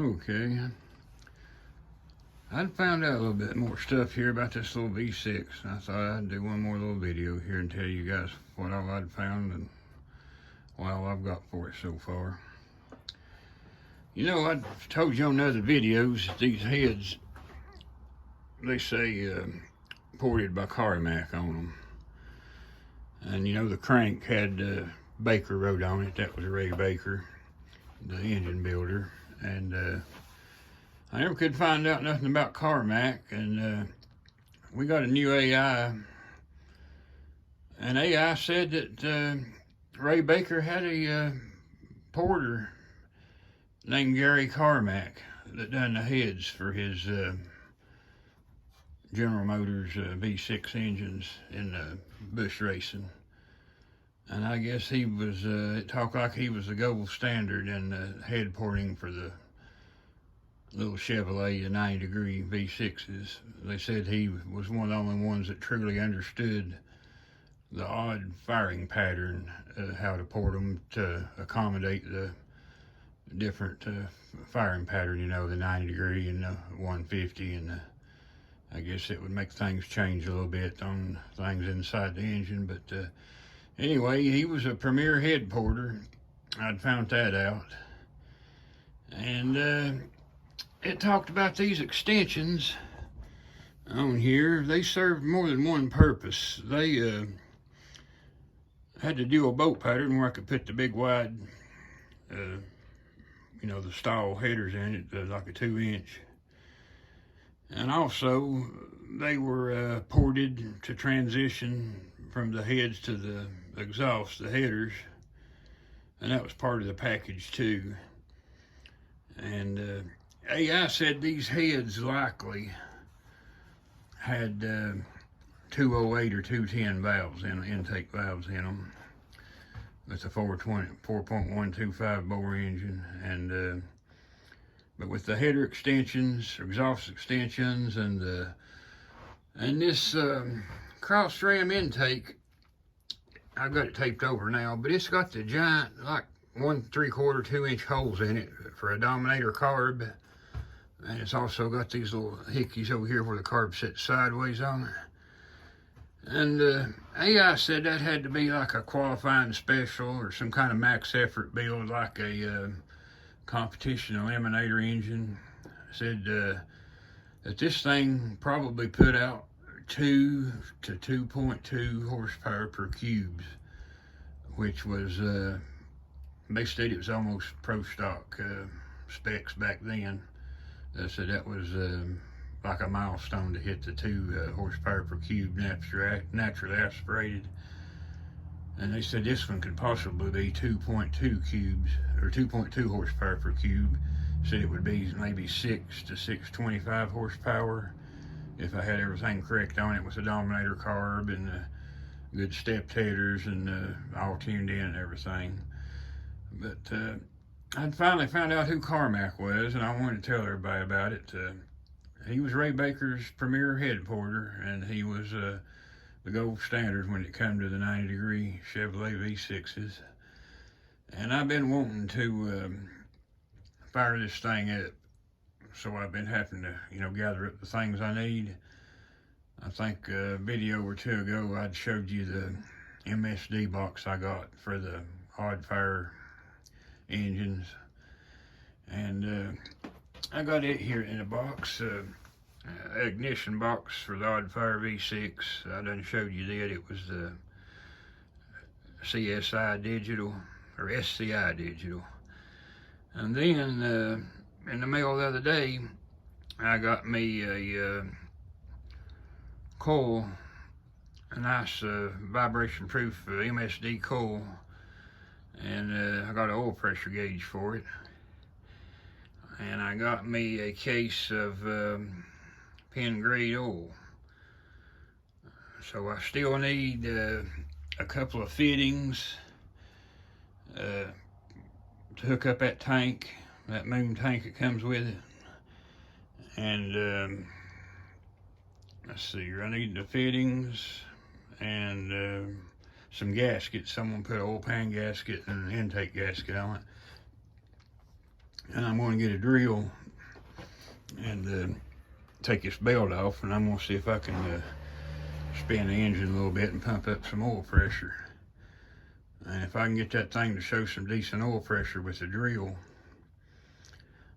Okay, I'd found out a little bit more stuff here about this little V6. I thought I'd do one more little video here and tell you guys what all I'd found and what all I've got for it so far. You know, I told you on other videos that these heads, they say ported by Carmack on them. And you know, the crank had Baker wrote on it. That was Ray Baker, the engine builder. And I never could find out nothing about Carmack. And we got a new AI. And AI said that Ray Baker had a porter named Gary Carmack that done the heads for his General Motors V6 engines in bush racing. And I guess he was, it talked like he was the gold standard in head porting for the little Chevrolet 90-degree V6s. They said he was one of the only ones that truly understood the odd firing pattern, how to port them to accommodate the different firing pattern, you know, the 90-degree and the 150, and I guess it would make things change a little bit on things inside the engine. But anyway, he was a premier head porter. I'd found that out. And it talked about these extensions on here. They served more than one purpose. They had to do a bolt pattern where I could put the big wide, you know, the stall headers in it, like a 2-inch. And also, they were ported to transition from the heads to the exhaust, the headers, and that was part of the package too. And AI said these heads likely had 208 or 210 valves in intake valves in them. It's a 4.125 bore engine, and but with the header extensions, exhaust extensions, and this cross ram intake, I've got it taped over now, but it's got the giant, like 1 3/4, 2-inch holes in it for a Dominator carb, and it's also got these little hickeys over here where the carb sits sideways on it. And AI said that had to be like a qualifying special or some kind of max effort build, like a competition eliminator engine. Said that this thing probably put out 2 to 2.2 horsepower per cubes, which was they said it was almost pro stock specs back then. They said that was like a milestone to hit the 2 horsepower per cube naturally aspirated. And they said this one could possibly be 2.2 cubes, or 2.2 horsepower per cube. Said it would be maybe 6 to 625 horsepower if I had everything correct on it with the Dominator carb and good stepped headers and all tuned in and everything. But I'd finally found out who Carmack was, and I wanted to tell everybody about it. He was Ray Baker's premier head porter, and he was the gold standard when it come to the 90-degree Chevrolet V6s. And I've been wanting to fire this thing up, so I've been having to, you know, gather up the things I need. I think a video or two ago I'd showed you the MSD box I got for the odd fire engines, and I got it here in a box. Ignition box for the odd fire V6. I done showed you that. It was the CSI digital, or SCI digital. And then in the mail the other day, I got me a coil, a nice vibration proof MSD coil, and I got an oil pressure gauge for it. And I got me a case of pen grade oil. So I still need a couple of fittings to hook up that tank, that moon tank that comes with it. And let's see here, I need the fittings and some gaskets. Someone put an oil pan gasket and an intake gasket on it. And I'm going to get a drill and take this belt off, and I'm going to see if I can spin the engine a little bit and pump up some oil pressure. And if I can get that thing to show some decent oil pressure with the drill,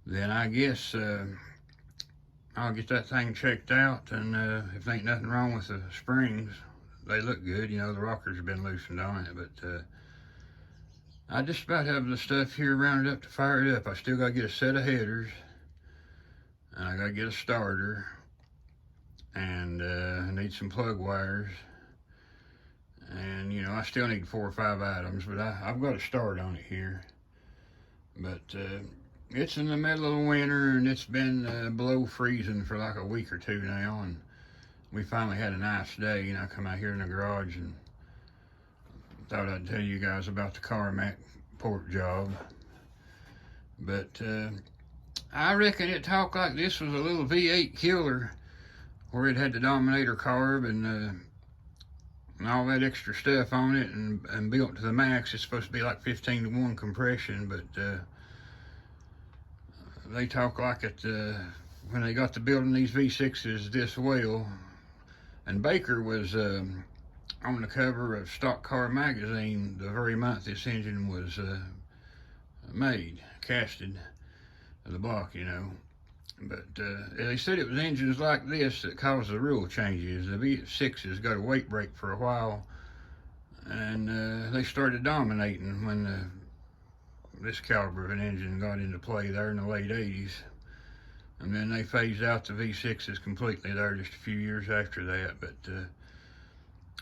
then I guess I'll get that thing checked out, and if there ain't nothing wrong with the springs, they look good. You know, the rockers have been loosened on it, but I just about have the stuff here rounded up to fire it up. I still got to get a set of headers, and I got to get a starter, and I need some plug wires, and you know, I still need 4 or 5 items, but I've got a start on it here. But it's in the middle of the winter, and it's been below freezing for like a week or two now, and we finally had a nice day, and I come out here in the garage and thought I'd tell you guys about the Carmack port job. But I reckon it talked like this was a little V8 killer, where it had the Dominator carb and all that extra stuff on it, and built to the max. It's supposed to be like 15-to-1 compression, but they talk like it when they got to building these V6's this well. And Baker was on the cover of Stock Car magazine the very month this engine was made, casted the block, you know. But they said it was engines like this that caused the rule changes. The V6's got a weight break for a while, and they started dominating when this caliber of an engine got into play there in the late 80s. And then they phased out the V6's completely there just a few years after that. But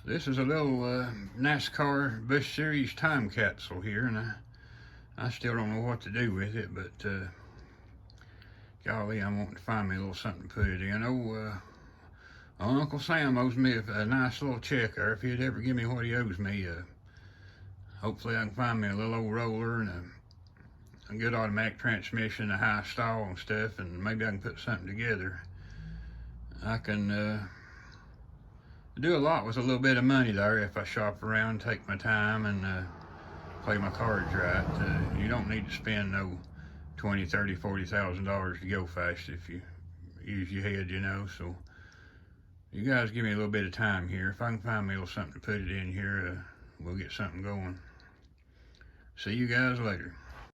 this is a little Nascar Busch Series time capsule here, and I still don't know what to do with it, but golly, I'm wanting to find me a little something to put it in. Oh, Uncle Sam owes me a nice little check there. If he'd ever give me what he owes me, hopefully I can find me a little old roller and a good automatic transmission, a high stall and stuff, and maybe I can put something together. I can do a lot with a little bit of money there if I shop around, take my time, and play my cards right. You don't need to spend no $20,000, $30,000, $40,000 to go fast if you use your head, you know. So you guys give me a little bit of time here. If I can find me a little something to put it in here, we'll get something going. See you guys later.